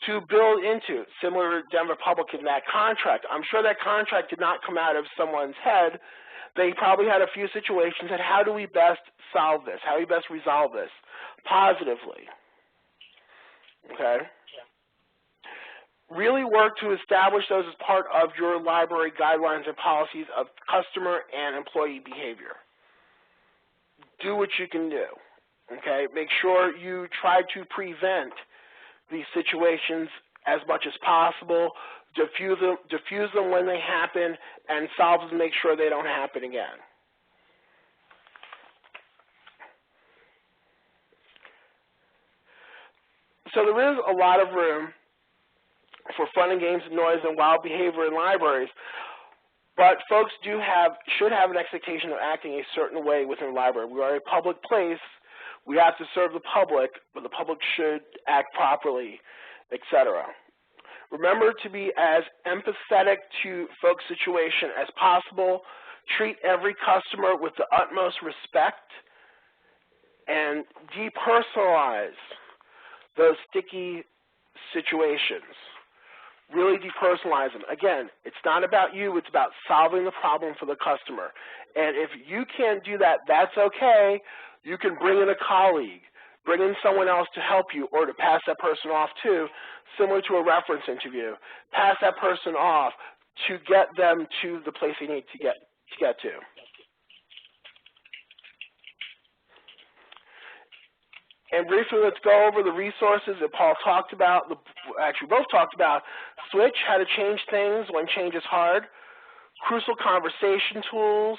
Speaker 2: to build into, similar to Denver Public in that contract. I'm sure that contract did not come out of someone's head. They probably had a few situations and how do we best solve this? How do we best resolve this positively? Okay? Really work to establish those as part of your library guidelines and policies of customer and employee behavior. Do what you can do, okay? Make sure you try to prevent these situations as much as possible, diffuse them when they happen, and solve them to make sure they don't happen again. So there is a lot of room for fun and games and noise and wild behavior in libraries, but folks should have an expectation of acting a certain way within a library. We are a public place. We have to serve the public, but the public should act properly, etc. Remember to be as empathetic to folks' situation as possible. Treat every customer with the utmost respect and depersonalize those sticky situations. Really depersonalize them. Again, it's not about you, it's about solving the problem for the customer. And if you can't do that, that's okay. You can bring in a colleague, bring in someone else to help you or to pass that person off to, similar to a reference interview. Pass that person off to get them to the place they need to get to. And briefly, let's go over the resources that Paul talked about, actually both talked about. Switch, how to change things when change is hard. Crucial conversation tools,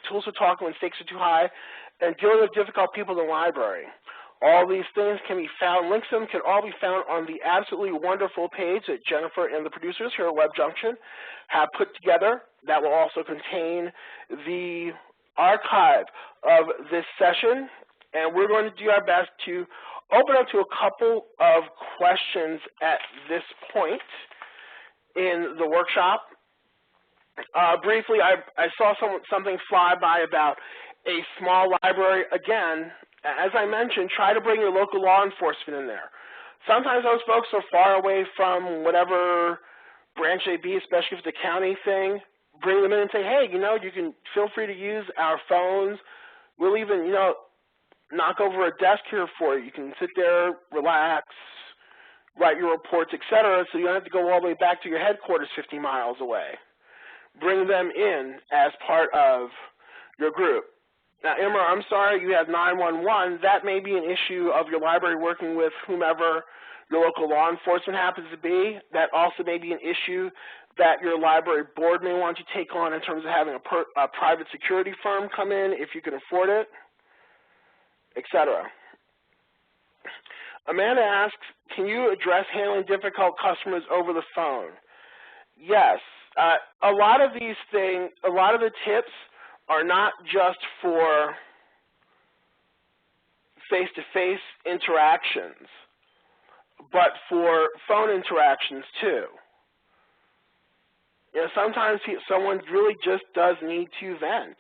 Speaker 2: tools for talking when stakes are too high, and dealing with difficult people in the library. All these things can be found, links to them can all be found on the absolutely wonderful page that Jennifer and the producers here at WebJunction have put together. That will also contain the archive of this session. And we're going to do our best to open up to a couple of questions at this point in the workshop. Briefly, I saw something fly by about a small library. Again, as I mentioned, try to bring your local law enforcement in there. Sometimes those folks are far away from whatever branch they be, especially if it's a county thing. Bring them in and say, hey, you know, you can feel free to use our phones. We'll even, you know, knock over a desk here for you. You can sit there, relax, write your reports, etc., so you don't have to go all the way back to your headquarters 50 miles away. Bring them in as part of your group. Now, Emma, I'm sorry, you have 911. That may be an issue of your library working with whomever your local law enforcement happens to be. That also may be an issue that your library board may want to take on in terms of having a private security firm come in if you can afford it, etc. Amanda asks, can you address handling difficult customers over the phone? Yes. A lot of these things, a lot of the tips are not just for face-to-face interactions, but for phone interactions too. You know, sometimes someone really just does need to vent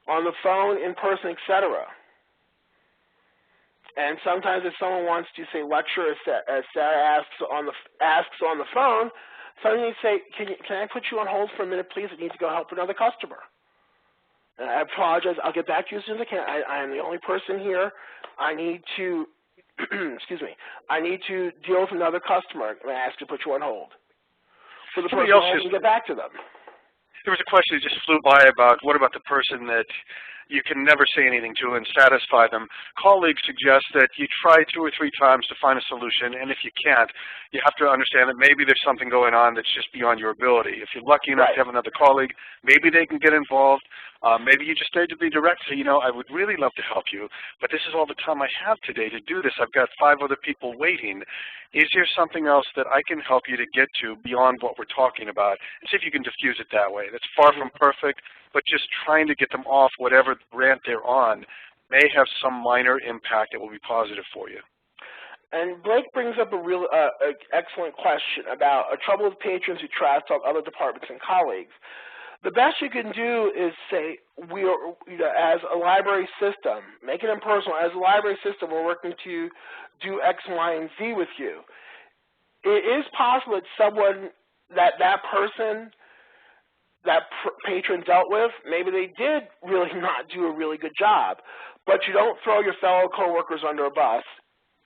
Speaker 2: on the phone, in person, etc. And sometimes if someone wants to, say, lecture, as Sarah asks on the phone, sometimes you say, can I put you on hold for a minute, please? I need to go help another customer. And I apologize. I'll get back to you as soon as I can. I am the only person here. I need to, excuse me, I need to deal with another customer. And I ask to put you on hold. So the person can get back to them.
Speaker 3: There was a question that just flew by about what about the person that you can never say anything to and satisfy them. Colleagues suggest that you try 2 or 3 times to find a solution, and if you can't, you have to understand that maybe there's something going on that's just beyond your ability. If you're lucky enough to have another colleague, maybe they can get involved. Maybe you just need to be direct, say, you know, I would really love to help you, but this is all the time I have today to do this. I've got 5 other people waiting. Is there something else that I can help you to get to beyond what we're talking about? And see if you can diffuse it that way. That's far from perfect, but just trying to get them off whatever rant they're on may have some minor impact that will be positive for you.
Speaker 2: And Blake brings up a real excellent question about a trouble with patrons who try to help other departments and colleagues. The best you can do is say, we are, as a library system, make it impersonal. As a library system, we're working to do X, Y, and Z with you. It is possible that someone, that person, that patron dealt with, maybe they did really not do a really good job, but you don't throw your fellow coworkers under a bus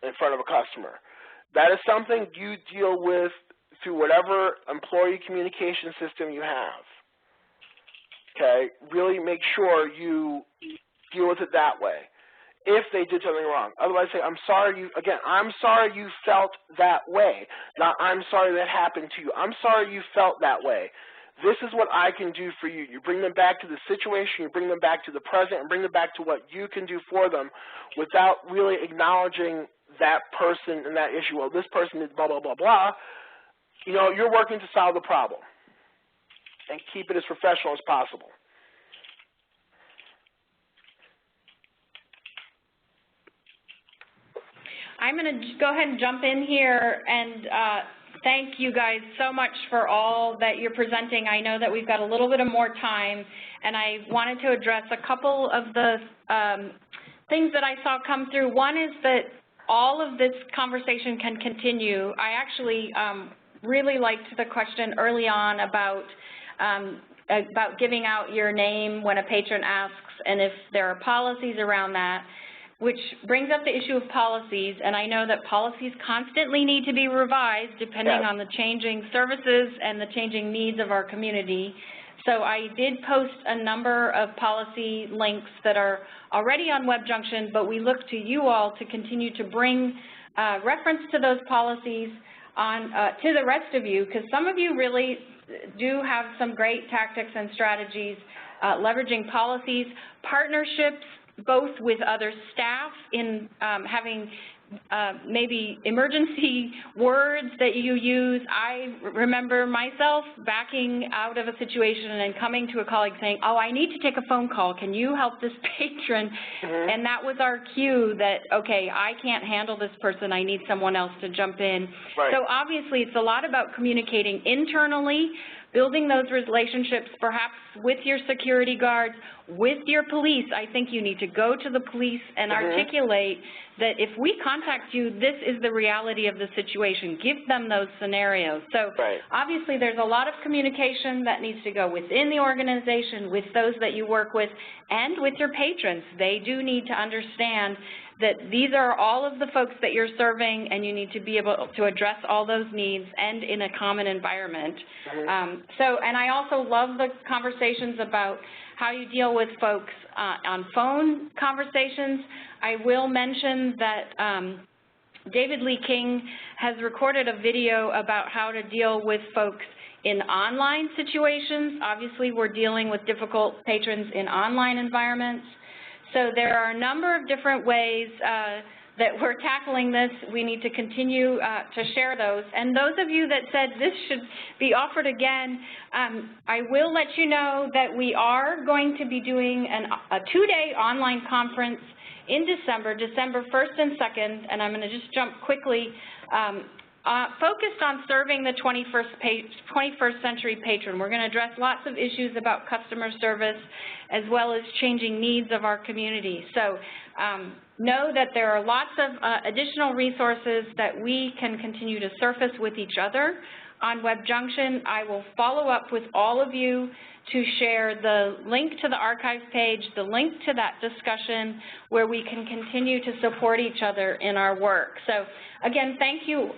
Speaker 2: in front of a customer. That is something you deal with through whatever employee communication system you have. Okay, really make sure you deal with it that way if they did something wrong. Otherwise, say, I'm sorry you felt that way. Not, I'm sorry that happened to you. I'm sorry you felt that way. This is what I can do for you. You bring them back to the situation, you bring them back to the present, and bring them back to what you can do for them without really acknowledging that person and that issue. Well, this person did blah, blah, blah, blah. You know, you're working to solve the problem and keep it as professional as possible.
Speaker 1: I'm going to go ahead and jump in here and thank you guys so much for all that you're presenting. I know that we've got a little bit of more time, and I wanted to address a couple of the things that I saw come through. One is that all of this conversation can continue. I actually really liked the question early on about giving out your name when a patron asks, and if there are policies around that, which brings up the issue of policies. And I know that policies constantly need to be revised depending on the changing services and the changing needs of our community. So I did post a number of policy links that are already on WebJunction, but we look to you all to continue to bring reference to those policies on to the rest of you, because some of you really do have some great tactics and strategies leveraging policies, partnerships, both with other staff in having maybe emergency words that you use. I remember myself backing out of a situation and coming to a colleague saying, oh, I need to take a phone call. Can you help this patron? And that was our cue that, okay, I can't handle this person. I need someone else to jump in. So obviously it's a lot about communicating internally, building those relationships perhaps with your security guards, with your police. I think you need to go to the police and articulate that if we contact you, this is the reality of the situation. Give them those scenarios. So obviously there's a lot of communication that needs to go within the organization, with those that you work with, and with your patrons. They do need to understand that these are all of the folks that you're serving, and you need to be able to address all those needs and in a common environment. And I also love the conversations about how you deal with folks on phone conversations. I will mention that David Lee King has recorded a video about how to deal with folks in online situations. Obviously, we're dealing with difficult patrons in online environments. So there are a number of different ways that we're tackling this. We need to continue to share those. And those of you that said this should be offered again, I will let you know that we are going to be doing a 2-day online conference in December 1st and 2nd, and I'm going to just jump quickly focused on serving the 21st century patron. We're going to address lots of issues about customer service as well as changing needs of our community. So know that there are lots of additional resources that we can continue to surface with each other on WebJunction. I will follow up with all of you to share the link to the archive page, the link to that discussion where we can continue to support each other in our work. So again, thank you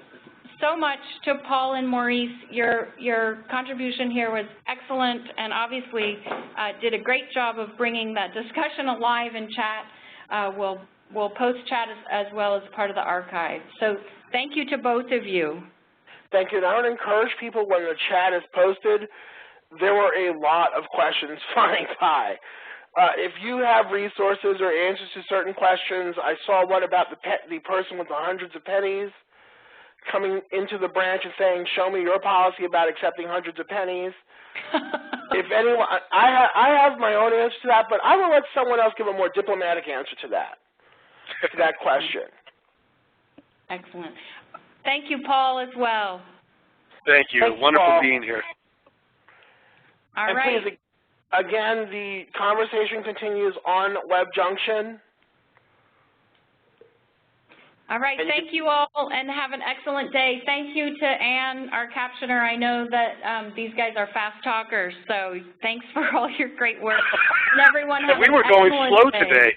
Speaker 1: so much to Paul and Maurice. Your contribution here was excellent and obviously did a great job of bringing that discussion alive in chat. We'll post chat as well as part of the archive. So thank you to both of you.
Speaker 2: Thank you. And I would encourage people when the chat is posted, there were a lot of questions flying by. If you have resources or answers to certain questions, I saw one about the person with the hundreds of pennies coming into the branch and saying, show me your policy about accepting hundreds of pennies. If anyone, I have my own answer to that, but I will let someone else give a more diplomatic answer to that question.
Speaker 1: Excellent. Thank you, Paul, as well.
Speaker 3: Thank you.
Speaker 2: Thanks,
Speaker 3: wonderful
Speaker 2: Paul.
Speaker 3: being here.
Speaker 1: All
Speaker 2: and
Speaker 1: right.
Speaker 2: Please, again, the conversation continues on WebJunction.
Speaker 1: All right, thank you all, and have an excellent day. Thank you to Ann, our captioner. I know that these guys are fast talkers, so thanks for all your great work. And everyone have
Speaker 3: we were going slow
Speaker 1: day.
Speaker 3: today.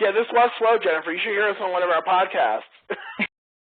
Speaker 2: Yeah, this was slow, Jennifer. You should hear us on one of our podcasts.